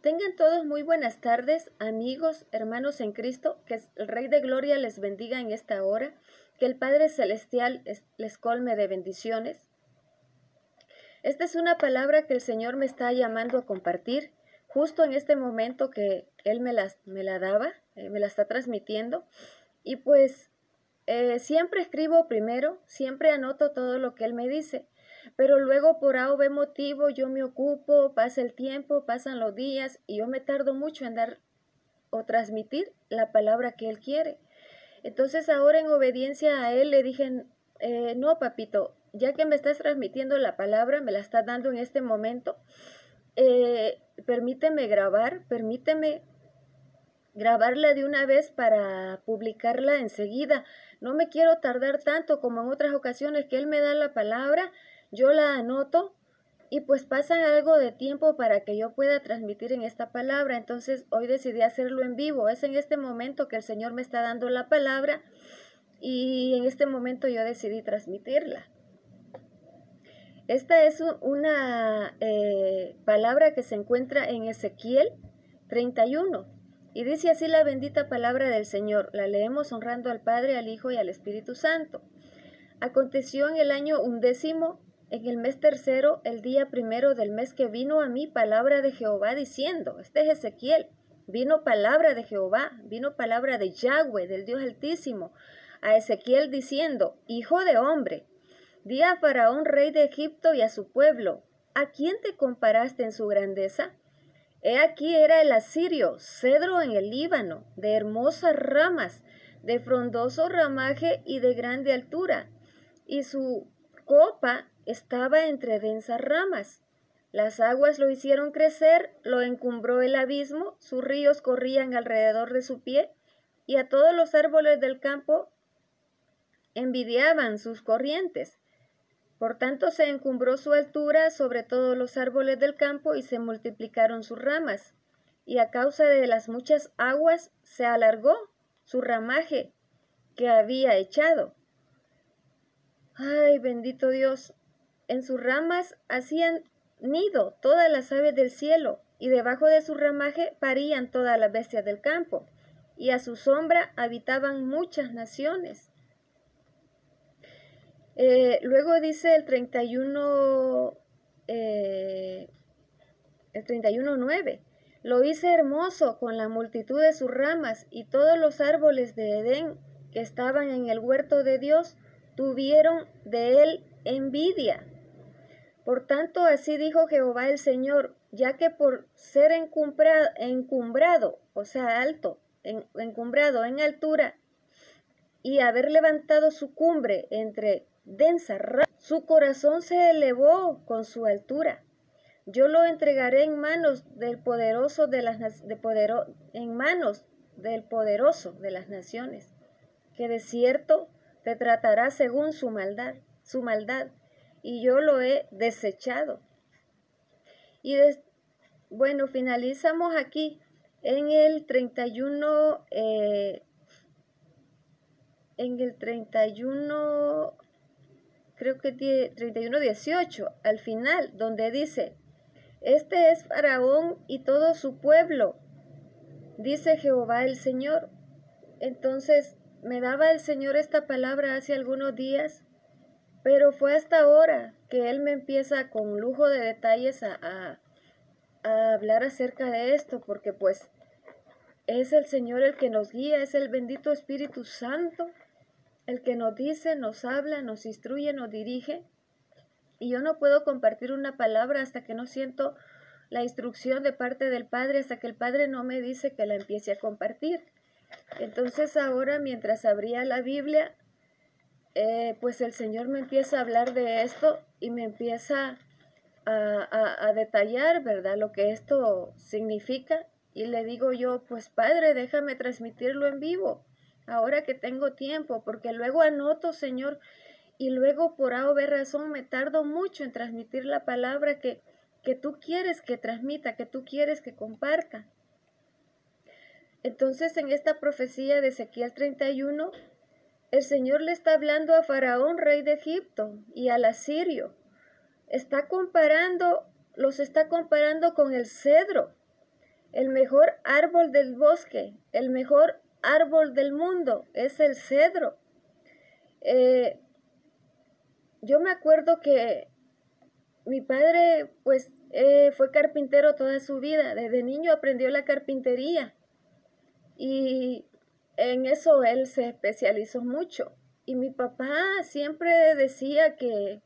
Tengan todos muy buenas tardes, amigos, hermanos en Cristo, que el Rey de Gloria les bendiga en esta hora, que el Padre Celestial les colme de bendiciones. Esta es una palabra que el Señor me está llamando a compartir, justo en este momento que Él me la daba, me la está transmitiendo, y pues siempre escribo primero, siempre anoto todo lo que Él me dice, pero luego por A o B motivo yo me ocupo, pasa el tiempo, pasan los días y yo me tardo mucho en dar o transmitir la palabra que Él quiere. Entonces ahora en obediencia a Él le dije, no papito, ya que me estás transmitiendo la palabra, me la estás dando en este momento, permíteme grabarla de una vez para publicarla enseguida. No me quiero tardar tanto como en otras ocasiones que Él me da la palabra, yo la anoto y pues pasa algo de tiempo para que yo pueda transmitir en esta palabra. Entonces hoy decidí hacerlo en vivo. Es en este momento que el Señor me está dando la palabra y en este momento yo decidí transmitirla. Esta es una palabra que se encuentra en Ezequiel 31 y dice así la bendita palabra del Señor. La leemos honrando al Padre, al Hijo y al Espíritu Santo. Aconteció en el año 11, en el mes tercero, el día primero del mes, que vino a mí palabra de Jehová diciendo, este es Ezequiel, vino palabra de Jehová, vino palabra de Yahweh, del Dios Altísimo, a Ezequiel diciendo, hijo de hombre, di a Faraón, rey de Egipto, y a su pueblo, ¿a quién te comparaste en su grandeza? He aquí era el asirio, cedro en el Líbano, de hermosas ramas, de frondoso ramaje y de grande altura, y su copa estaba entre densas ramas. Las aguas lo hicieron crecer, lo encumbró el abismo, sus ríos corrían alrededor de su pie, y a todos los árboles del campo envidiaban sus corrientes. Por tanto se encumbró su altura sobre todos los árboles del campo y se multiplicaron sus ramas, y a causa de las muchas aguas se alargó su ramaje que había echado. Ay, bendito Dios, en sus ramas hacían nido todas las aves del cielo, y debajo de su ramaje parían todas las bestias del campo, y a su sombra habitaban muchas naciones. Luego dice el 31:9, lo hice hermoso con la multitud de sus ramas, y todos los árboles de Edén que estaban en el huerto de Dios tuvieron de él envidia. Por tanto, así dijo Jehová el Señor, ya que por ser encumbrado, o sea, alto, encumbrado en altura, y haber levantado su cumbre entre densas ramas, su corazón se elevó con su altura. Yo lo entregaré en manos del poderoso de las naciones, que de cierto te tratará según su maldad, y yo lo he desechado. Y bueno, finalizamos aquí en el 31, creo que 31:18, al final, donde dice, este es Faraón y todo su pueblo, dice Jehová el Señor. Entonces, me daba el Señor esta palabra hace algunos días, pero fue hasta ahora que Él me empieza con lujo de detalles a hablar acerca de esto, porque pues es el Señor el que nos guía, es el bendito Espíritu Santo, el que nos dice, nos habla, nos instruye, nos dirige. Y yo no puedo compartir una palabra hasta que no siento la instrucción de parte del Padre, hasta que el Padre no me dice que la empiece a compartir. Entonces ahora, mientras abría la Biblia, pues el Señor me empieza a hablar de esto y me empieza a detallar, ¿verdad?, lo que esto significa. Y le digo yo, pues Padre, déjame transmitirlo en vivo, ahora que tengo tiempo, porque luego anoto, Señor, y luego por A o B razón me tardo mucho en transmitir la palabra que tú quieres que transmita, que tú quieres que comparta. Entonces en esta profecía de Ezequiel 31, el Señor le está hablando a Faraón, rey de Egipto, y al asirio. Los está comparando con el cedro. El mejor árbol del bosque, el mejor árbol del mundo es el cedro. Yo me acuerdo que mi padre pues fue carpintero toda su vida. Desde niño aprendió la carpintería y en eso él se especializó mucho. Y mi papá siempre decía que,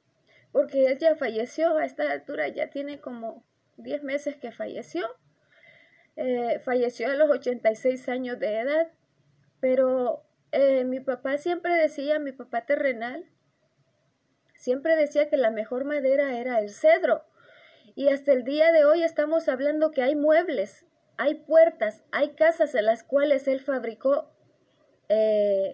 porque él ya falleció a esta altura, ya tiene como 10 meses que falleció. Falleció a los 86 años de edad, pero mi papá siempre decía, mi papá terrenal, siempre decía que la mejor madera era el cedro. Y hasta el día de hoy estamos hablando que hay muebles, hay puertas, hay casas en las cuales él fabricó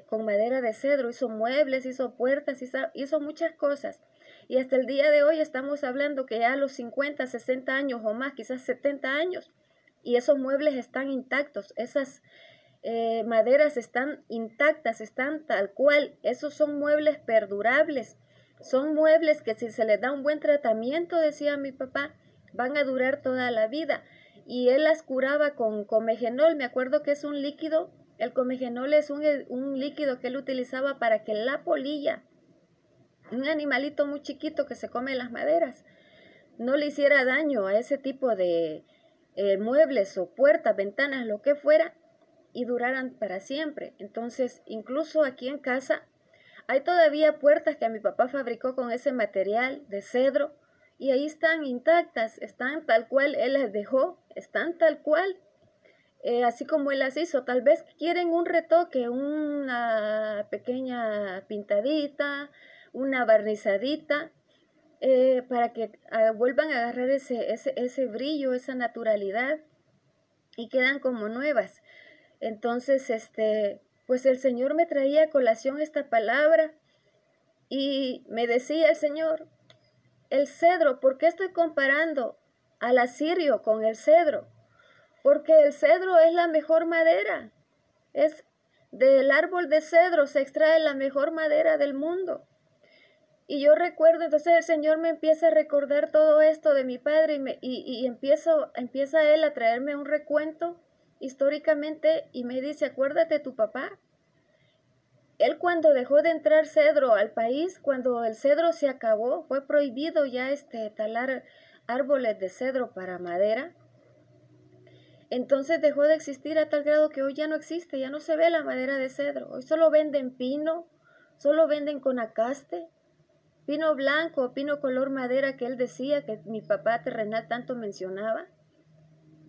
con madera de cedro, hizo muebles, hizo puertas, hizo muchas cosas. Y hasta el día de hoy estamos hablando que ya a los 50, 60 años o más, quizás 70 años, y esos muebles están intactos, esas maderas están intactas, están tal cual. Esos son muebles perdurables, son muebles que si se les da un buen tratamiento, decía mi papá, van a durar toda la vida. Y él las curaba con comegenol. Me acuerdo que es un líquido, el comegenol es un líquido que él utilizaba para que la polilla, un animalito muy chiquito que se come las maderas, no le hiciera daño a ese tipo de muebles o puertas, ventanas, lo que fuera, y duraran para siempre. Entonces, incluso aquí en casa hay todavía puertas que mi papá fabricó con ese material de cedro y ahí están intactas, están tal cual él las dejó, están tal cual, así como él las hizo. Tal vez quieren un retoque, una pequeña pintadita, una barnizadita, para que vuelvan a agarrar ese brillo, esa naturalidad, y quedan como nuevas. Entonces, pues el Señor me traía a colación esta palabra y me decía el Señor, el cedro, ¿por qué estoy comparando al asirio con el cedro? Porque el cedro es la mejor madera, es del árbol de cedro se extrae la mejor madera del mundo. Y yo recuerdo, entonces el Señor me empieza a recordar todo esto de mi padre y empieza Él a traerme un recuento históricamente y me dice, acuérdate de tu papá. Él cuando dejó de entrar cedro al país, cuando el cedro se acabó, fue prohibido ya talar árboles de cedro para madera. Entonces dejó de existir a tal grado que hoy ya no existe, ya no se ve la madera de cedro. Hoy solo venden pino, solo venden conacaste, pino blanco, pino color madera que él decía que mi papá terrenal tanto mencionaba.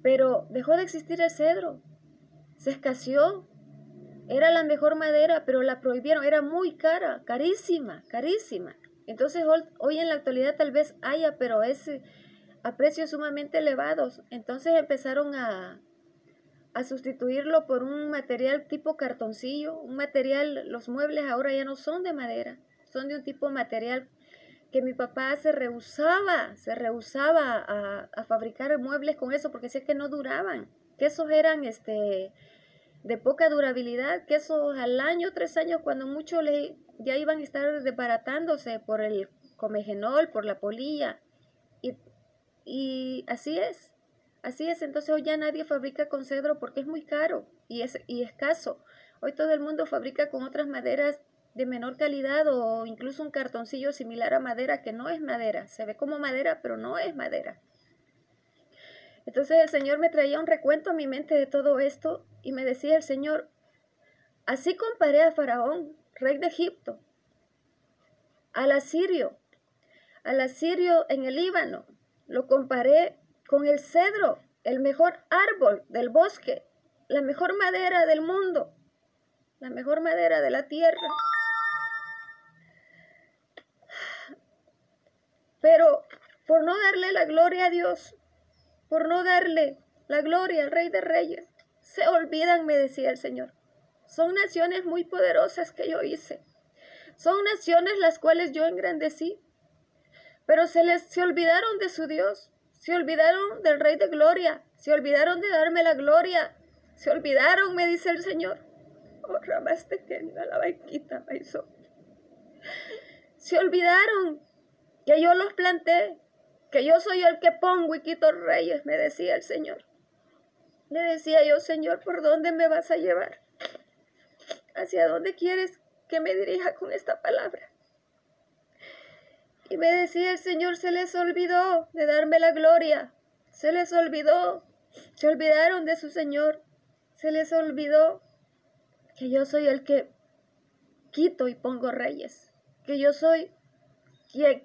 Pero dejó de existir el cedro, se escaseó. Era la mejor madera, pero la prohibieron, era muy cara, carísima, carísima. Entonces hoy en la actualidad tal vez haya, pero es a precios sumamente elevados. Entonces empezaron a sustituirlo por un material tipo cartoncillo, un material, los muebles ahora ya no son de madera, son de un tipo de material que mi papá se rehusaba a fabricar muebles con eso porque decía que no duraban, que esos eran de poca durabilidad, que esos al año, 3 años, cuando mucho ya iban a estar desbaratándose por el comegenol, por la polilla, y así es. Así es, entonces hoy ya nadie fabrica con cedro porque es muy caro y escaso. Hoy todo el mundo fabrica con otras maderas de menor calidad o incluso un cartoncillo similar a madera que no es madera. Se ve como madera, pero no es madera. Entonces el Señor me traía un recuento a mi mente de todo esto y me decía el Señor, así comparé a Faraón, rey de Egipto, al asirio en el Líbano, lo comparé con el cedro, el mejor árbol del bosque, la mejor madera del mundo, la mejor madera de la tierra. Pero por no darle la gloria a Dios, por no darle la gloria al Rey de Reyes, se olvidan, me decía el Señor. Son naciones muy poderosas que yo hice. Son naciones las cuales yo engrandecí. Pero se olvidaron de su Dios. Se olvidaron del Rey de Gloria. Se olvidaron de darme la gloria. Se olvidaron, me dice el Señor. Oh, ramaste que la vaquita, maizó. Se olvidaron que yo los planté, que yo soy el que pongo y quito reyes, me decía el Señor. Le decía yo, Señor, ¿por dónde me vas a llevar? ¿Hacia dónde quieres que me dirija con esta palabra? Y me decía el Señor, se les olvidó de darme la gloria, se les olvidó, se olvidaron de su Señor, se les olvidó que yo soy el que quito y pongo reyes, que yo soy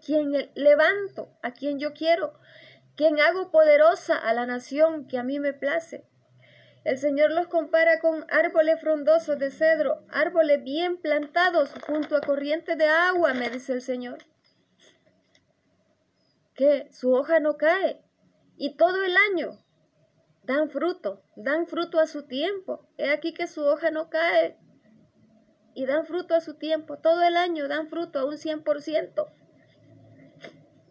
quien levanto a quien yo quiero, quien hago poderosa a la nación que a mí me place. El Señor los compara con árboles frondosos de cedro, árboles bien plantados junto a corrientes de agua, me dice el Señor, que su hoja no cae y todo el año dan fruto a su tiempo. He aquí que su hoja no cae y dan fruto a su tiempo, todo el año dan fruto a un 100%,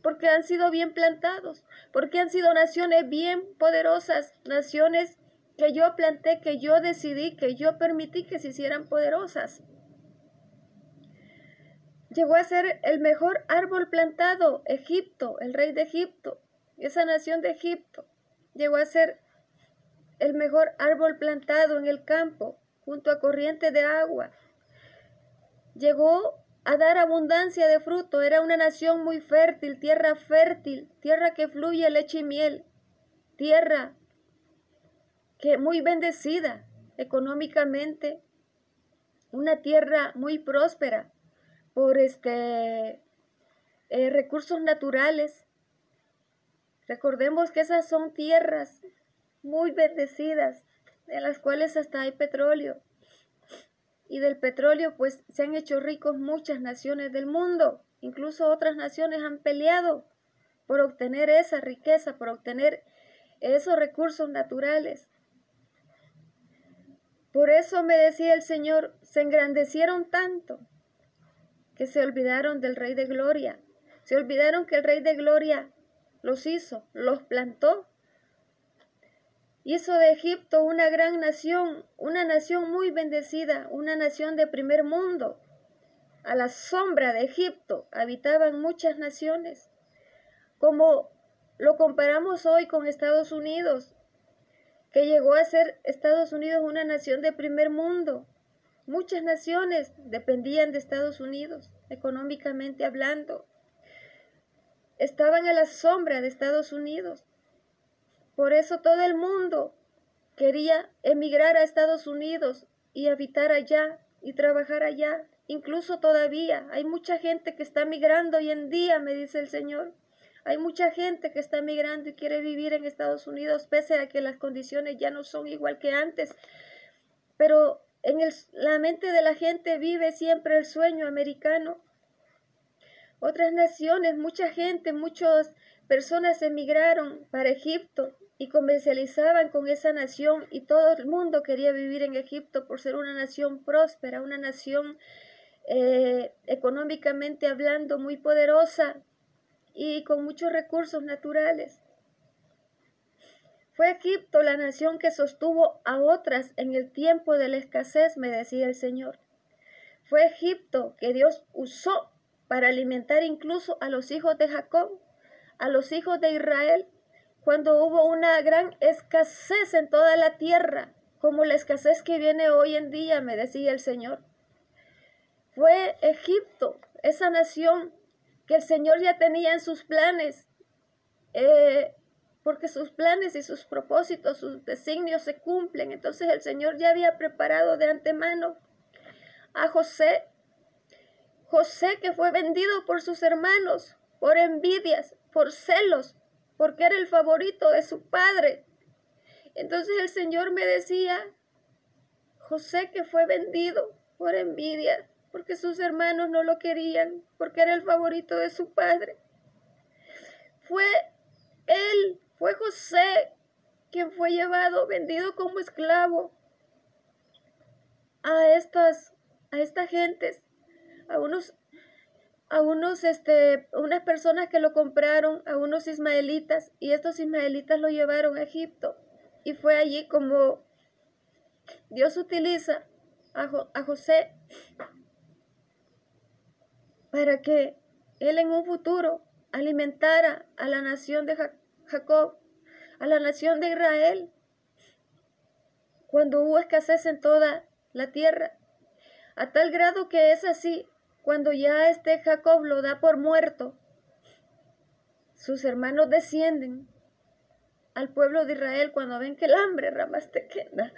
porque han sido bien plantados, porque han sido naciones bien poderosas, naciones que yo planté, que yo decidí, que yo permití que se hicieran poderosas. Llegó a ser el mejor árbol plantado, Egipto, el rey de Egipto, esa nación de Egipto, llegó a ser el mejor árbol plantado en el campo, junto a corriente de agua. Llegó a dar abundancia de fruto, era una nación muy fértil, tierra que fluye leche y miel, tierra que muy bendecida económicamente, una tierra muy próspera por recursos naturales. Recordemos que esas son tierras muy bendecidas, en las cuales hasta hay petróleo. Y del petróleo pues se han hecho ricos muchas naciones del mundo. Incluso otras naciones han peleado por obtener esa riqueza, por obtener esos recursos naturales. Por eso me decía el Señor, se engrandecieron tanto que se olvidaron del Rey de Gloria. Se olvidaron que el Rey de Gloria los hizo, los plantó. Hizo de Egipto una gran nación, una nación muy bendecida, una nación de primer mundo. A la sombra de Egipto habitaban muchas naciones. Como lo comparamos hoy con Estados Unidos, que llegó a ser Estados Unidos una nación de primer mundo. Muchas naciones dependían de Estados Unidos, económicamente hablando. Estaban a la sombra de Estados Unidos. Por eso todo el mundo quería emigrar a Estados Unidos y habitar allá y trabajar allá. Incluso todavía hay mucha gente que está migrando hoy en día, me dice el Señor. Hay mucha gente que está migrando y quiere vivir en Estados Unidos, pese a que las condiciones ya no son igual que antes. Pero en la mente de la gente vive siempre el sueño americano. Otras naciones, mucha gente, muchas personas emigraron para Egipto y comercializaban con esa nación, y todo el mundo quería vivir en Egipto por ser una nación próspera, una nación económicamente hablando muy poderosa y con muchos recursos naturales. Fue Egipto la nación que sostuvo a otras en el tiempo de la escasez, me decía el Señor. Fue Egipto que Dios usó para alimentar incluso a los hijos de Jacob, a los hijos de Israel, cuando hubo una gran escasez en toda la tierra, como la escasez que viene hoy en día, me decía el Señor. Fue Egipto, esa nación que el Señor ya tenía en sus planes, porque sus planes y sus propósitos, sus designios se cumplen. Entonces el Señor ya había preparado de antemano a José, que fue vendido por sus hermanos, por envidias, por celos, porque era el favorito de su padre. Entonces el Señor me decía, José que fue vendido por envidia, porque sus hermanos no lo querían, porque era el favorito de su padre. Fue José quien fue llevado, vendido como esclavo a estas gentes, a unas personas que lo compraron, a unos ismaelitas, y estos ismaelitas lo llevaron a Egipto. Y fue allí como Dios utiliza a José para que él en un futuro alimentara a la nación de Jacob, a la nación de Israel. cuando hubo escasez en toda la tierra, a tal grado que es así, cuando ya Jacob lo da por muerto, sus hermanos descienden al pueblo de Israel cuando ven que el hambre, Ramastequena,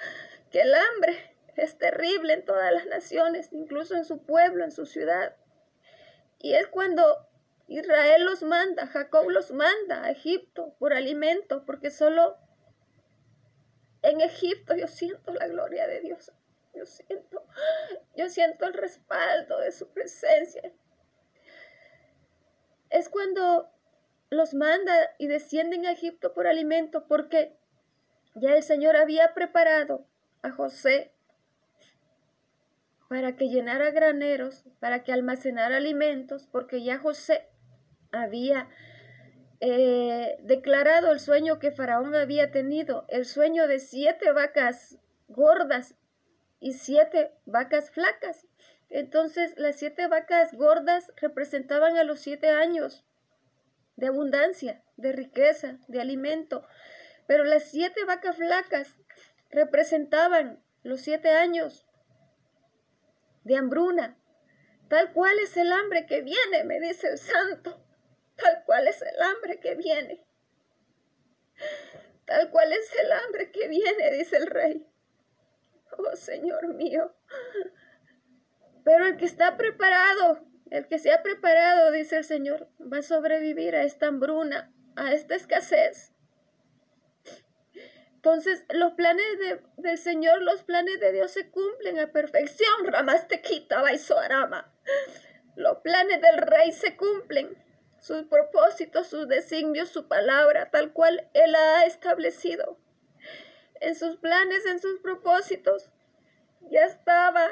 que el hambre es terrible en todas las naciones, incluso en su pueblo, en su ciudad. Y es cuando Israel los manda, Jacob los manda a Egipto por alimento, porque solo en Egipto yo siento la gloria de Dios. Yo siento el respaldo de su presencia. Es cuando los manda y descienden a Egipto por alimento, porque ya el Señor había preparado a José para que llenara graneros, para que almacenara alimentos, porque ya José había declarado el sueño que Faraón había tenido, el sueño de 7 vacas gordas y 7 vacas flacas. Entonces las 7 vacas gordas representaban a los 7 años de abundancia, de riqueza, de alimento, pero las 7 vacas flacas representaban los 7 años de hambruna. Tal cual es el hambre que viene, me dice el santo. Tal cual es el hambre que viene. Tal cual es el hambre que viene, dice el rey. Oh, Señor mío. Pero el que está preparado, el que se ha preparado, dice el Señor, va a sobrevivir a esta hambruna, a esta escasez. Entonces, los planes del Señor, los planes de Dios se cumplen a perfección. Ramastequita, Baisoarama. Los planes del Rey se cumplen. Sus propósitos, sus designios, su palabra, tal cual Él ha establecido. En sus planes, en sus propósitos, ya estaba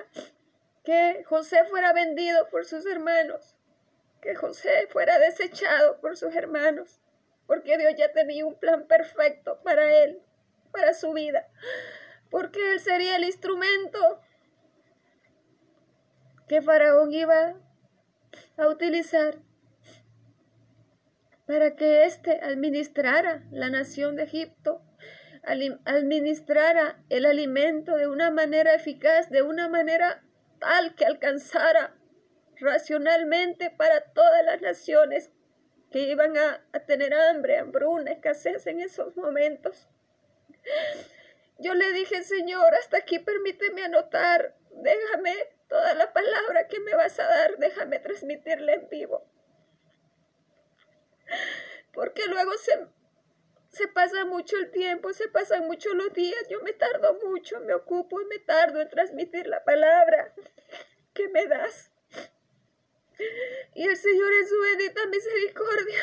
que José fuera vendido por sus hermanos, que José fuera desechado por sus hermanos, porque Dios ya tenía un plan perfecto para él, para su vida, porque él sería el instrumento que Faraón iba a utilizar para que éste administrara la nación de Egipto, administrara el alimento de una manera eficaz, de una manera tal que alcanzara racionalmente para todas las naciones que iban a tener hambre, hambruna, escasez en esos momentos. Yo le dije, Señor, hasta aquí permíteme anotar, déjame toda la palabra que me vas a dar, déjame transmitirla en vivo. Porque luego se pasa mucho el tiempo, se pasan mucho los días, yo me tardo mucho, me ocupo y me tardo en transmitir la palabra que me das. Y el Señor en su bendita misericordia,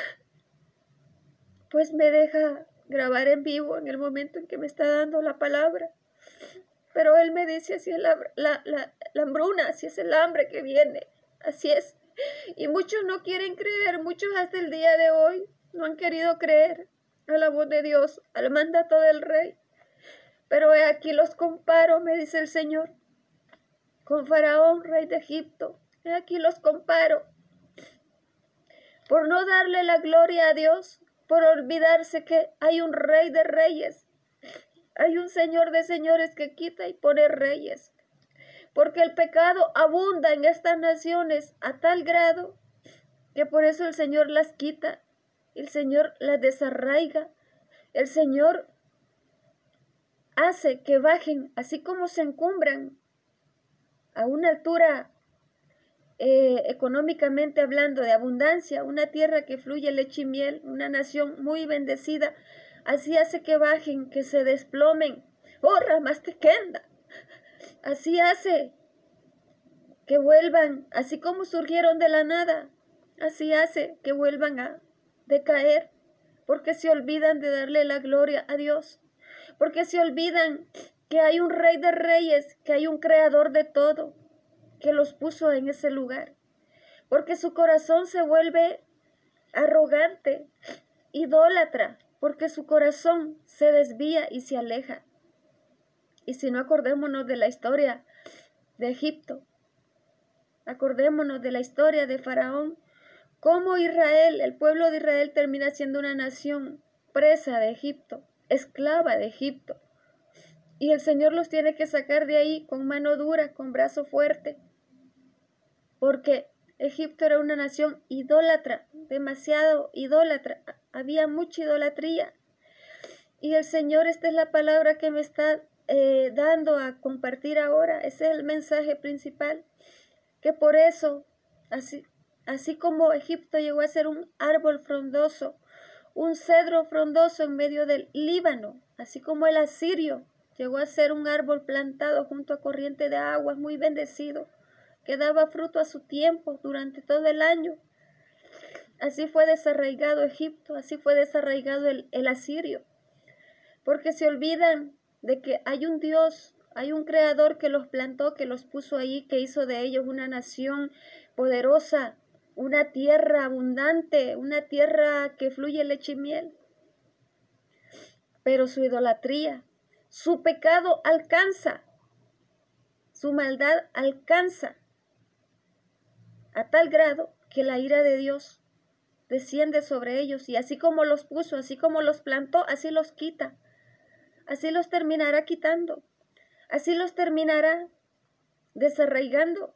pues me deja grabar en vivo en el momento en que me está dando la palabra. Pero Él me dice, así es la hambruna, así es el hambre que viene, así es. Y muchos no quieren creer, muchos hasta el día de hoy no han querido creer a la voz de Dios, al mandato del Rey. Pero he aquí los comparo, me dice el Señor, con Faraón, rey de Egipto. He aquí los comparo. Por no darle la gloria a Dios, por olvidarse que hay un Rey de reyes, hay un Señor de señores que quita y pone reyes. Porque el pecado abunda en estas naciones a tal grado que por eso el Señor las quita, el Señor las desarraiga, el Señor hace que bajen, así como se encumbran a una altura económicamente hablando de abundancia, una tierra que fluye leche y miel, una nación muy bendecida, así hace que bajen, que se desplomen. ¡Oh, Ramastequenda! Así hace que vuelvan, así como surgieron de la nada, así hace que vuelvan a decaer, porque se olvidan de darle la gloria a Dios, porque se olvidan que hay un Rey de reyes, que hay un creador de todo, que los puso en ese lugar, porque su corazón se vuelve arrogante, idólatra, porque su corazón se desvía y se aleja. Y si no, acordémonos de la historia de Egipto, acordémonos de la historia de Faraón, cómo Israel, el pueblo de Israel termina siendo una nación presa de Egipto, esclava de Egipto. Y el Señor los tiene que sacar de ahí con mano dura, con brazo fuerte, porque Egipto era una nación idólatra, demasiado idólatra, había mucha idolatría. Y el Señor, esta es la palabra que me está dando a compartir ahora, ese es el mensaje principal, que por eso, así como Egipto llegó a ser un árbol frondoso, un cedro frondoso en medio del Líbano, así como el asirio llegó a ser un árbol plantado junto a corriente de aguas, muy bendecido, que daba fruto a su tiempo durante todo el año. Así fue desarraigado Egipto, así fue desarraigado el asirio, porque se olvidan de que hay un Dios, hay un creador que los plantó, que los puso ahí, que hizo de ellos una nación poderosa, una tierra abundante, una tierra que fluye leche y miel. Pero su idolatría, su pecado alcanza, su maldad alcanza a tal grado que la ira de Dios desciende sobre ellos, y así como los puso, así como los plantó, así los quita, así los terminará quitando, así los terminará desarraigando.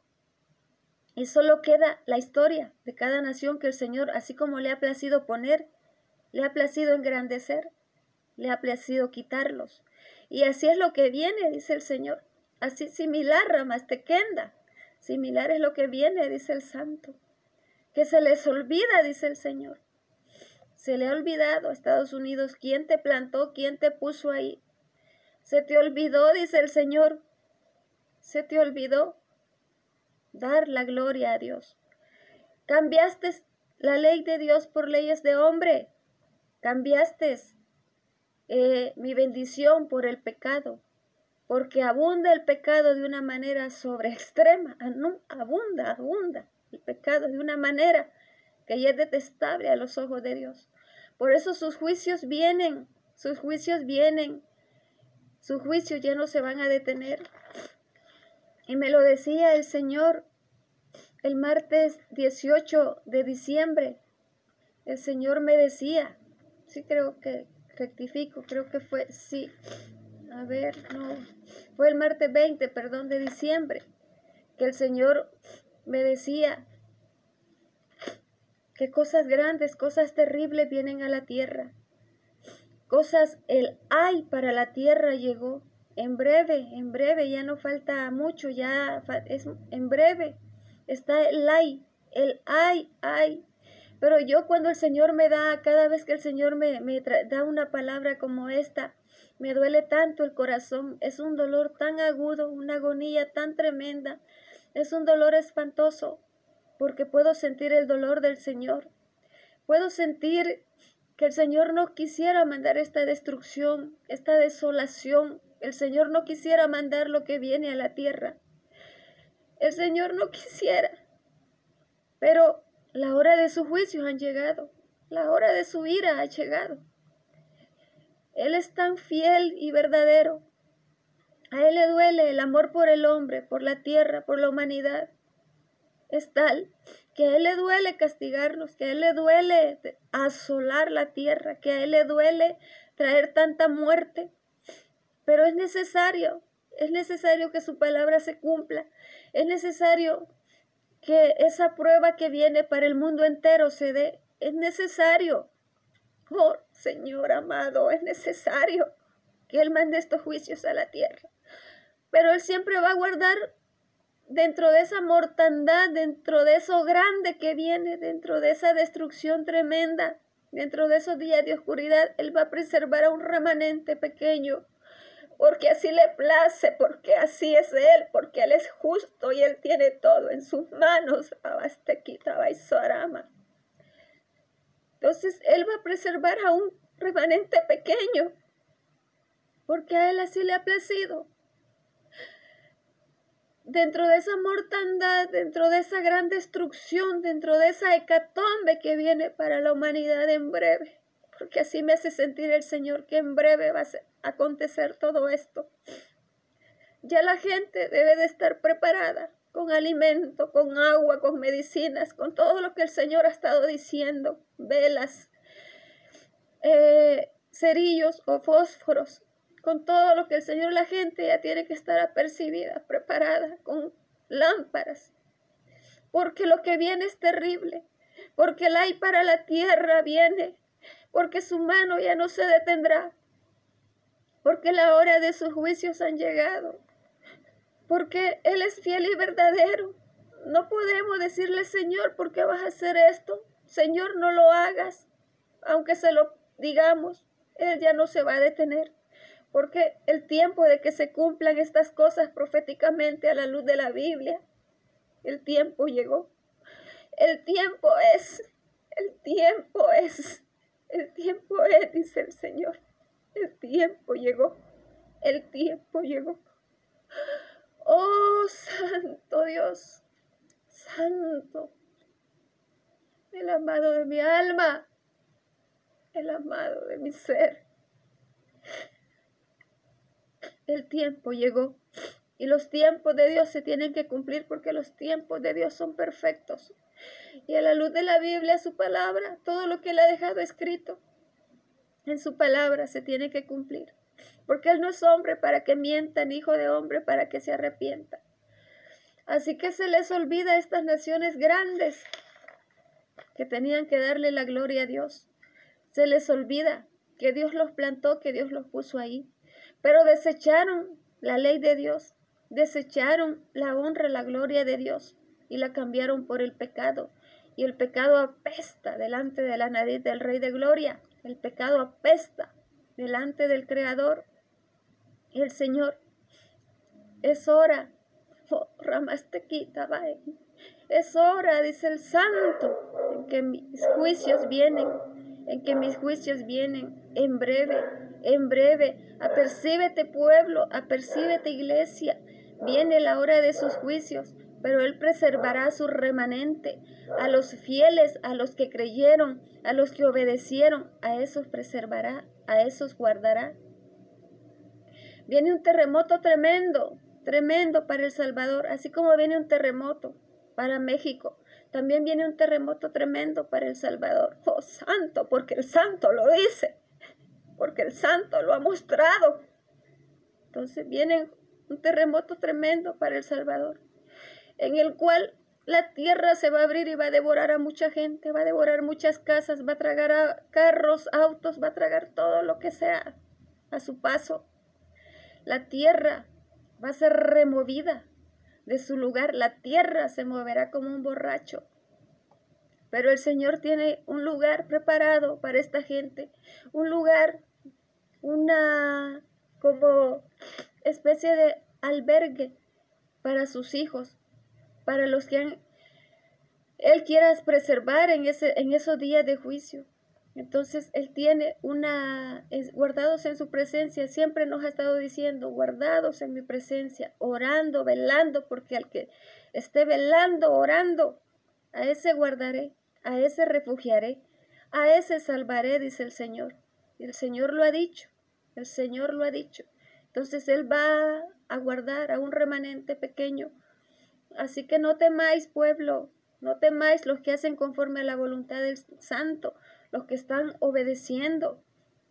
Y solo queda la historia de cada nación que el Señor, así como le ha placido poner, le ha placido engrandecer, le ha placido quitarlos. Y así es lo que viene, dice el Señor. Así similar, Ramastequenda. Similar es lo que viene, dice el Santo. Que se les olvida, dice el Señor. Se le ha olvidado a Estados Unidos quién te plantó, quién te puso ahí. Se te olvidó, dice el Señor. Se te olvidó dar la gloria a Dios. Cambiaste la ley de Dios por leyes de hombre. Cambiaste mi bendición por el pecado, porque abunda el pecado de una manera sobre extrema, abunda el pecado de una manera que ya es detestable a los ojos de Dios. Por eso sus juicios vienen, sus juicios ya no se van a detener. Y me lo decía el Señor el martes 18 de diciembre. El Señor me decía, sí, creo que rectifico, creo que fue, sí, a ver, no, fue el martes 20, perdón, de diciembre, que el Señor me decía que cosas grandes, cosas terribles vienen a la tierra. El ay para la tierra llegó. En breve, ya no falta mucho, ya es en breve. Está el ay. Pero yo cuando el Señor me da, cada vez que el Señor me da una palabra como esta, me duele tanto el corazón. Es un dolor tan agudo, una agonía tan tremenda. Es un dolor espantoso, porque puedo sentir el dolor del Señor. Puedo sentir que el Señor no quisiera mandar esta destrucción, esta desolación. El Señor no quisiera mandar lo que viene a la tierra. El Señor no quisiera. Pero la hora de su juicio han llegado. La hora de su ira ha llegado. Él es tan fiel y verdadero. A Él le duele el amor por el hombre, por la tierra, por la humanidad. Es tal que a Él le duele castigarnos, que a Él le duele asolar la tierra, que a Él le duele traer tanta muerte. Pero es necesario que su palabra se cumpla. Es necesario que esa prueba que viene para el mundo entero se dé. Es necesario, oh Señor amado, es necesario que Él mande estos juicios a la tierra. Pero Él siempre va a guardar dentro de esa mortandad, dentro de eso grande que viene, dentro de esa destrucción tremenda, dentro de esos días de oscuridad, Él va a preservar a un remanente pequeño. Porque así le place, porque así es Él, porque Él es justo y Él tiene todo en sus manos. Entonces Él va a preservar a un remanente pequeño, porque a Él así le ha placido. Dentro de esa mortandad, dentro de esa gran destrucción, dentro de esa hecatombe que viene para la humanidad en breve. Porque así me hace sentir el Señor que en breve va a acontecer todo esto. Ya la gente debe de estar preparada con alimento, con agua, con medicinas, con todo lo que el Señor ha estado diciendo, velas, cerillos o fósforos, con todo lo que el Señor, la gente ya tiene que estar apercibida, preparada, con lámparas, porque lo que viene es terrible, porque el ay para la tierra viene, porque su mano ya no se detendrá, porque la hora de sus juicios han llegado, porque Él es fiel y verdadero. No podemos decirle, Señor, ¿por qué vas a hacer esto? Señor, no lo hagas, aunque se lo digamos, Él ya no se va a detener, porque el tiempo de que se cumplan estas cosas proféticamente a la luz de la Biblia, el tiempo llegó. El tiempo es, dice el Señor. El tiempo llegó, el tiempo llegó. Oh, santo Dios, santo, el amado de mi alma, el amado de mi ser. El tiempo llegó y los tiempos de Dios se tienen que cumplir porque los tiempos de Dios son perfectos. Y a la luz de la Biblia, su palabra, todo lo que Él ha dejado escrito en su palabra se tiene que cumplir. Porque Él no es hombre para que mienta, ni hijo de hombre para que se arrepienta. Así que se les olvida a estas naciones grandes que tenían que darle la gloria a Dios. Se les olvida que Dios los plantó, que Dios los puso ahí. Pero desecharon la ley de Dios, desecharon la honra, la gloria de Dios y la cambiaron por el pecado. Y el pecado apesta delante de la nariz del Rey de Gloria. El pecado apesta delante del Creador. Y el Señor, es hora. Oh, Ramastequita, es hora, dice el Santo, en que mis juicios vienen, en breve. Apercíbete, pueblo, apercíbete, iglesia. Viene la hora de sus juicios, pero Él preservará a su remanente, a los fieles, a los que creyeron, a los que obedecieron, a esos preservará, a esos guardará. Viene un terremoto tremendo para El Salvador, así como viene un terremoto para México. También viene un terremoto tremendo para El Salvador. Oh, santo, porque el santo lo dice, porque el santo lo ha mostrado. Entonces viene un terremoto tremendo para El Salvador, en el cual la tierra se va a abrir y va a devorar a mucha gente, va a devorar muchas casas, va a tragar a carros, autos, va a tragar todo lo que sea a su paso. La tierra va a ser removida de su lugar, la tierra se moverá como un borracho. Pero el Señor tiene un lugar preparado para esta gente, un lugar, una como especie de albergue para sus hijos, para los que Él quiera preservar en esos días de juicio. Entonces Él tiene guardados en su presencia, siempre nos ha estado diciendo, guardados en mi presencia, orando, velando, porque al que esté velando, orando, a ese guardaré, a ese refugiaré, a ese salvaré, dice el Señor. Y el Señor lo ha dicho, el Señor lo ha dicho. Entonces Él va a guardar a un remanente pequeño. Así que no temáis, pueblo, no temáis los que hacen conforme a la voluntad del Santo, los que están obedeciendo,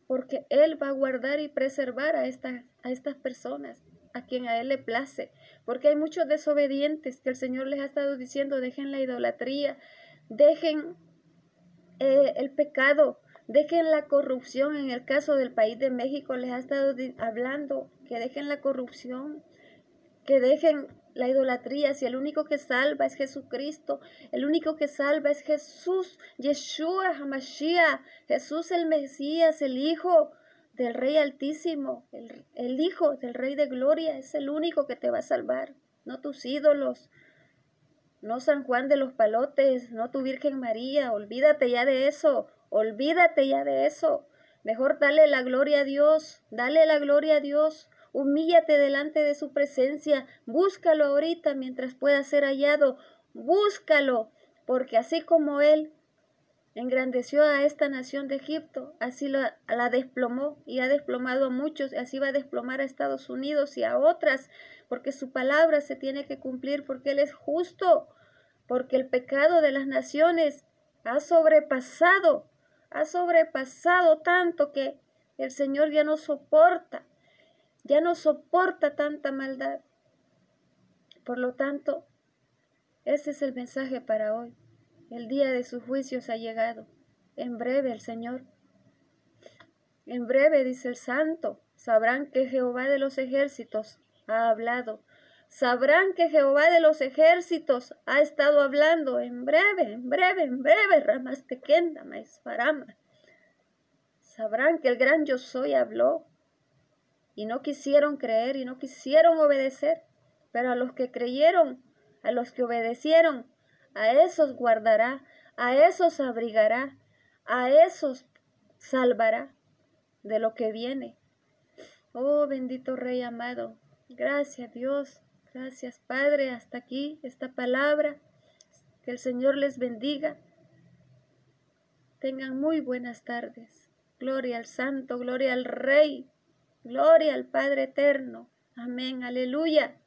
porque Él va a guardar y preservar a estas personas, a quien a Él le place, porque hay muchos desobedientes que el Señor les ha estado diciendo, dejen la idolatría, dejen el pecado, dejen la corrupción. En el caso del país de México les ha estado hablando que dejen la corrupción, que dejen la idolatría. Si el único que salva es Jesucristo, el único que salva es Jesús, Yeshua HaMashiach, Jesús el Mesías, el Hijo del Rey Altísimo, el Hijo del Rey de Gloria, es el único que te va a salvar, no tus ídolos, no San Juan de los Palotes, no tu Virgen María. Olvídate ya de eso, mejor dale la gloria a Dios, humíllate delante de su presencia, búscalo ahorita mientras pueda ser hallado, búscalo, porque así como Él engrandeció a esta nación de Egipto, así la desplomó y ha desplomado a muchos, y así va a desplomar a Estados Unidos y a otras, porque su palabra se tiene que cumplir, porque Él es justo, porque el pecado de las naciones ha sobrepasado tanto que el Señor ya no soporta. ya no soporta tanta maldad. Por lo tanto, ese es el mensaje para hoy. El día de sus juicios ha llegado. En breve el Señor. En breve, dice el Santo, sabrán que Jehová de los ejércitos ha hablado. Sabrán que Jehová de los ejércitos ha estado hablando. En breve, en breve, en breve, Ramastequenda, Maisfarama. Sabrán que el gran yo soy habló. Y no quisieron creer y no quisieron obedecer. Pero a los que creyeron, a los que obedecieron, a esos guardará, a esos abrigará, a esos salvará de lo que viene. Oh, bendito Rey amado, gracias Dios, gracias Padre, hasta aquí esta palabra, que el Señor les bendiga. Tengan muy buenas tardes. Gloria al Santo, gloria al Rey, gloria al Padre eterno. Amén, aleluya.